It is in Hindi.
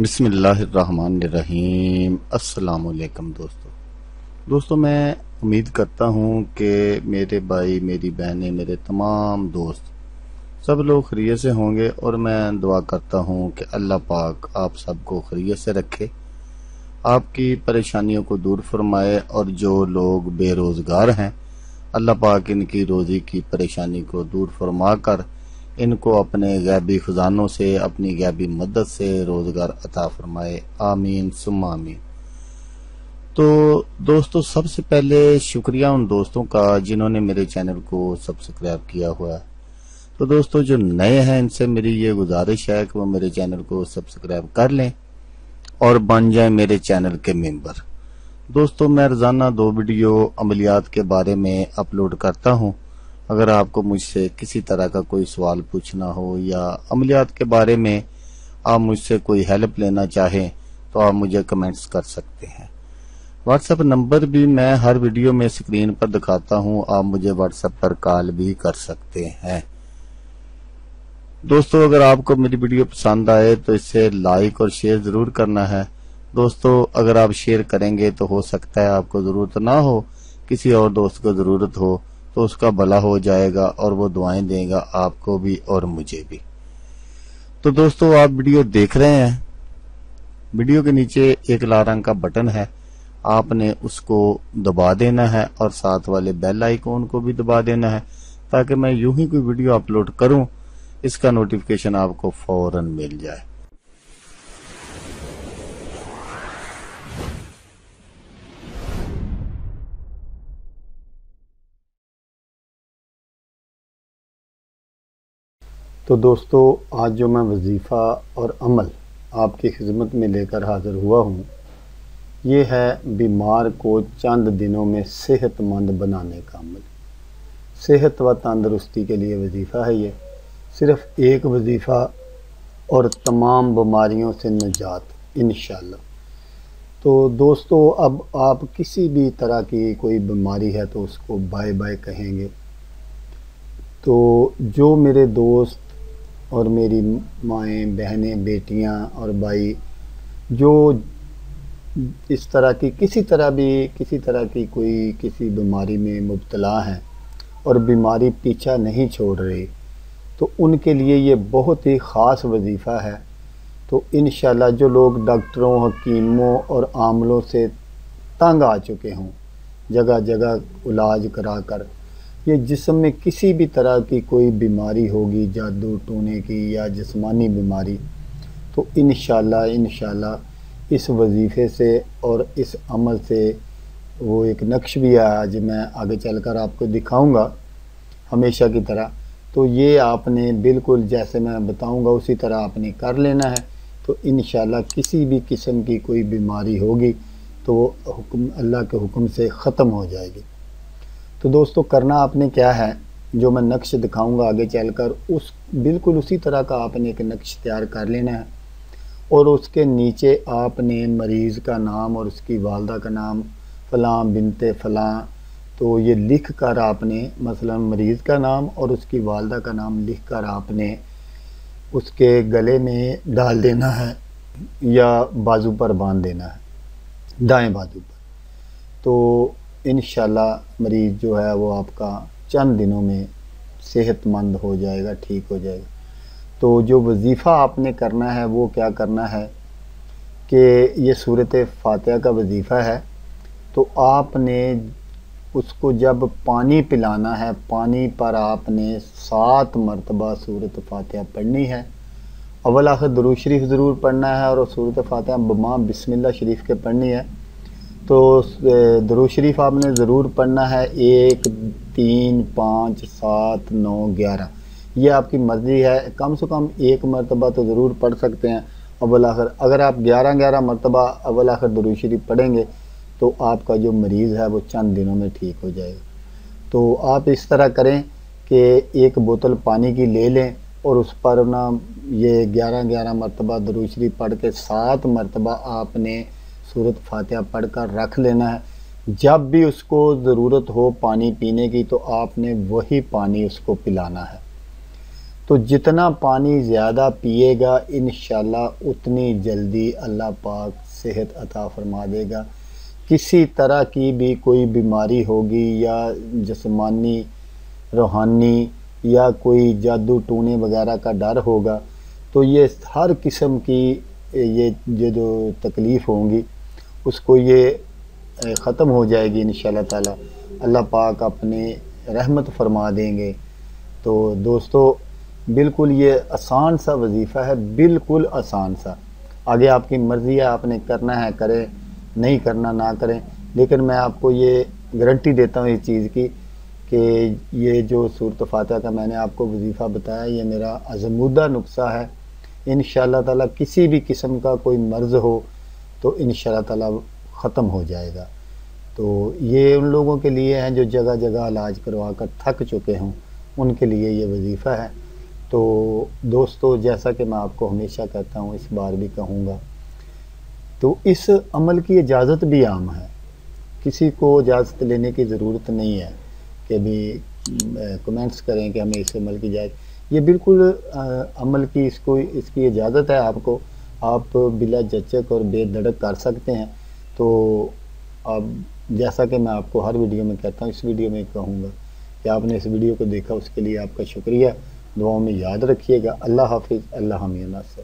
बिस्मिल्लाहिर्रहमानिर्रहीम। अस्सलामुअलैकुम दोस्तों, मैं उम्मीद करता हूँ कि मेरे भाई, मेरी बहनें, मेरे तमाम दोस्त सब लोग खैरियत से होंगे और मैं दुआ करता हूँ कि अल्लाह पाक आप सबको खैरियत से रखे, आपकी परेशानियों को दूर फरमाए और जो लोग बेरोज़गार हैं अल्लाह पाक इनकी रोज़ी की परेशानी को दूर फरमा कर इनको अपने गैबी खजानों से, अपनी गैबी मदद से रोज़गार अता फरमाए। आमीन सुम्मा आमीन। तो दोस्तों, सबसे पहले शुक्रिया उन दोस्तों का जिन्होंने मेरे चैनल को सब्सक्राइब किया हुआ है। तो दोस्तों, जो नए हैं इनसे मेरी ये गुजारिश है कि वो मेरे चैनल को सब्सक्राइब कर लें और बन जाएं मेरे चैनल के मेंबर। दोस्तों, मैं रोजाना 2 वीडियो अमलियात के बारे में अपलोड करता हूं। अगर आपको मुझसे किसी तरह का कोई सवाल पूछना हो या अमलियात के बारे में आप मुझसे कोई हेल्प लेना चाहें तो आप मुझे कमेंट्स कर सकते हैं। व्हाट्सएप नंबर भी मैं हर वीडियो में स्क्रीन पर दिखाता हूं, आप मुझे व्हाट्सएप पर कॉल भी कर सकते हैं। दोस्तों, अगर आपको मेरी वीडियो पसंद आए तो इसे लाइक और शेयर जरूर करना है। दोस्तों, अगर आप शेयर करेंगे तो हो सकता है आपको जरूरत ना हो, किसी और दोस्त को जरूरत हो तो उसका भला हो जाएगा और वो दुआएं देगा आपको भी और मुझे भी। तो दोस्तों, आप वीडियो देख रहे हैं, वीडियो के नीचे एक लाल रंग का बटन है, आपने उसको दबा देना है और साथ वाले बेल आइकॉन को भी दबा देना है ताकि मैं यूं ही कोई वीडियो अपलोड करूं इसका नोटिफिकेशन आपको फौरन मिल जाए। तो दोस्तों, आज जो मैं वजीफ़ा और अमल आपकी खिदमत में लेकर हाज़िर हुआ हूँ, ये है बीमार को चंद दिनों में सेहतमंद बनाने का अमल। सेहत व तंदरुस्ती के लिए वजीफ़ा है ये, सिर्फ़ एक वजीफ़ा और तमाम बीमारियों से निजात इंशाअल्लाह। तो दोस्तों, अब आप किसी भी तरह की कोई बीमारी है तो उसको बाय बाय कहेंगे। तो जो मेरे दोस्त और मेरी माएँ, बहनें, बेटियां और भाई जो इस तरह की किसी तरह की कोई किसी बीमारी में मुब्तला हैं और बीमारी पीछा नहीं छोड़ रही, तो उनके लिए ये बहुत ही ख़ास वजीफ़ा है। तो इंशाअल्लाह जो लोग डॉक्टरों, हकीमों और आमलों से तंग आ चुके हों, जगह जगह इलाज करा कर, ये जिस्म में किसी भी तरह की कोई बीमारी होगी, जादू टोने की या जिस्मानी बीमारी, तो इंशाअल्लाह इस वजीफ़े से और इस अमल से, वो एक नक्श भी है आज मैं आगे चलकर आपको दिखाऊंगा हमेशा की तरह। तो ये आपने बिल्कुल जैसे मैं बताऊंगा उसी तरह आपने कर लेना है। तो इंशाअल्लाह किसी भी किस्म की कोई बीमारी होगी तो वो अल्लाह के हुक्म से ख़त्म हो जाएगी। तो दोस्तों, करना आपने क्या है, जो मैं नक्श दिखाऊंगा आगे चलकर, उस बिल्कुल उसी तरह का आपने एक नक्श तैयार कर लेना है और उसके नीचे आपने मरीज़ का नाम और उसकी वालदा का नाम फ़लाँ बिनते फ़लाँ, तो ये लिख कर आपने मसलन मरीज़ का नाम और उसकी वालदा का नाम लिख कर आपने उसके गले में डाल देना है या बाजू पर बांध देना है, दाएं बाजू पर। तो इंशाअल्लाह मरीज़ जो है वो आपका चंद दिनों में सेहतमंद हो जाएगा, ठीक हो जाएगा। तो जो वजीफ़ा आपने करना है वो क्या करना है कि ये सूरत फातिहा का वजीफ़ा है। तो आपने उसको जब पानी पिलाना है, पानी पर आपने 7 मरतबा सूरत फातिहा पढ़नी है। अव्वल आखिर दुरूद शरीफ ज़रूर पढ़ना है और सूरत फातिहा बमा बिस्मिल्लाह शरीफ के पढ़नी है। तो दुरूद शरीफ आपने ज़रूर पढ़ना है 1, 3, 5, 7, 9, 11, ये आपकी मर्ज़ी है। कम से कम एक मरतबा तो ज़रूर पढ़ सकते हैं अव्वल आखिर। अगर आप 11 मरतबा अव्वल आखिर दुरूद शरीफ पढ़ेंगे तो आपका जो मरीज़ है वो चंद दिनों में ठीक हो जाएगा। तो आप इस तरह करें कि एक बोतल पानी की ले लें और उस पर ना ये 11 मरतबा दुरूद शरीफ पढ़ के 7 मरतबा आपने सूरत फातिहा पढ़ कर रख लेना है। जब भी उसको ज़रूरत हो पानी पीने की तो आपने वही पानी उसको पिलाना है। तो जितना पानी ज़्यादा पिएगा इंशाल्लाह उतनी जल्दी अल्लाह पाक सेहत अता फरमा देगा। किसी तरह की भी कोई बीमारी होगी या जिस्मानी रूहानी या कोई जादू टूने वगैरह का डर होगा, तो ये हर किस्म की ये जो तकलीफ़ होंगी उसको ये ख़त्म हो जाएगी इंशाअल्लाह ताला। अल्लाह पाक अपने रहमत फरमा देंगे। तो दोस्तों बिल्कुल ये आसान सा वजीफ़ा है, बिल्कुल आसान सा। आगे आपकी मर्ज़ी है, आपने करना है करें, नहीं करना ना करें, लेकिन मैं आपको ये गारंटी देता हूँ इस चीज़ की कि ये जो सूरत फातिहा का मैंने आपको वजीफ़ा बताया ये मेरा आज़मूदा नुस्ख़ा है। इंशाअल्लाह ताला किसी भी किस्म का कोई मर्ज़ हो तो इंशाअल्लाह ताला ख़त्म हो जाएगा। तो ये उन लोगों के लिए हैं जो जगह जगह इलाज करवा कर थक चुके हों, उनके लिए ये वजीफ़ा है। तो दोस्तों जैसा कि मैं आपको हमेशा कहता हूँ, इस बार भी कहूँगा, तो इस अमल की इजाज़त भी आम है, किसी को इजाज़त लेने की ज़रूरत नहीं है कि भी कमेंट्स करें कि हमें इस अमल की इजाज़त। ये बिल्कुल अमल की इसकी इजाज़त है आपको, आप बिला झिझक और बेधड़क कर सकते हैं। तो अब जैसा कि मैं आपको हर वीडियो में कहता हूँ, इस वीडियो में कहूँगा कि आपने इस वीडियो को देखा, उसके लिए आपका शुक्रिया। दुआओं में याद रखिएगा। अल्लाह हाफ़िज़। अल्लाह हमें नासर।